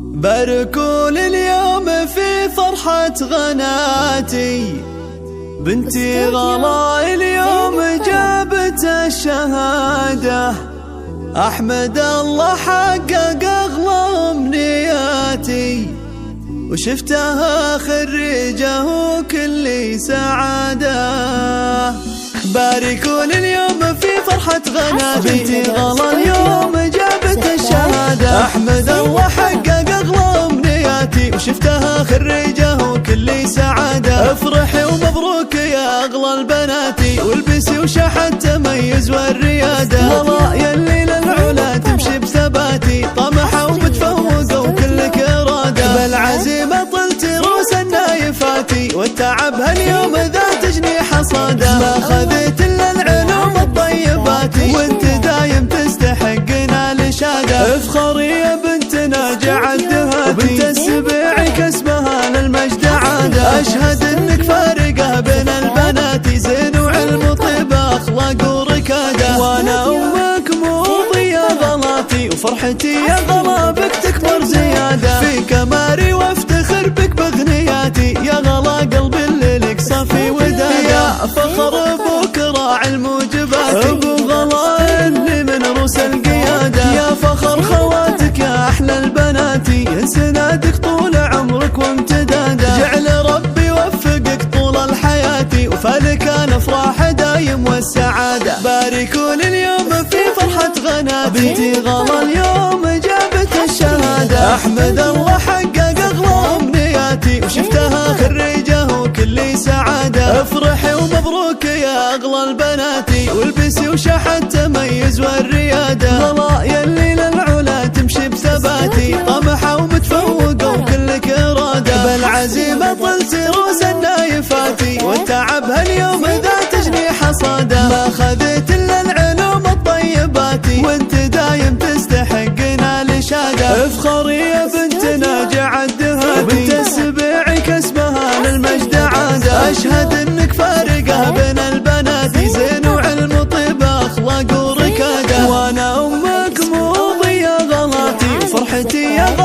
باركوا اليوم في فرحة غناتي، بنتي غلا اليوم جابت الشهادة، أحمد الله حقق أغلى أمنياتي، وشفتها خريجة وكل سعادة. باركوا اليوم في فرحة غناتي، بنتي غلا اليوم جابت الشهادة، أحمد الله حقق أغلى أمنياتي، وشفتها خريجة وكل سعادة. افرحي ومبروك يا أغلى البناتي، والبسي وشحن تميز والريادة. غلا يلي للعلا تمشي بثباتي، طمحة ومتفوقة وكلك إرادة، بالعزيمة طلت روس النايفاتي، والتعب هاليوم ذات جنيح صادة. ما خذيت إلا العلوم الطيباتي، وانت دايم تستحقنا الإشادة. افخري يا بنتنا جعل دهاتي، وبنت السبيع كسبها للمجد عادة. أشهد إنك فارقة بين البنات، زين وعلم وطيبة أخلاق وركادة. وأنا أمك موضي يا غلاتي، وفرحتي يا غلا بك تكبر زيادة. في كماري وافتخر بك بغنياتي، يا غلا قلبي اللي لك صافي ودادة. يا فخر أبوك راعي الموجبات، أبو غلا اللي من روس القيادة. يا فخر خواتك يا أحلى البنات، ينسنادك طول عمرك وامتداده. جعل ربي يوفقك طول الحياة، وفالك الأفراح دايم والسعادة. باركوا اليوم في فرحة غناتي، بنتي غلا اليوم جابت الشهادة، أحمد الله حقق أغلى أمنياتي، وشفتها خريجة وكل سعادة. افرحي ومبروك يا أغلى البنات، والبسي وشحن تميز والريادة. غلا يلي للعلا تمشي بثباتي، طمحة ومتفوقة وكلك إرادة، بالعزيمة طلت روس النايفاتي، والتعب هاليوم ذات جنيح صادة. ما خذيت إلا العلوم الطيباتي، وانت دايم تستحقنا الإشادة. افخري يا بنتنا جعل دهاتي، وبنت السبيع كسبها للمجد عادة. أشهد إنك فارقة بين البنات، زين وعلم وطيبة أخلاق وركادة. وأنا أمك موضي يا غلاتي، وفرحتي يا غلاتي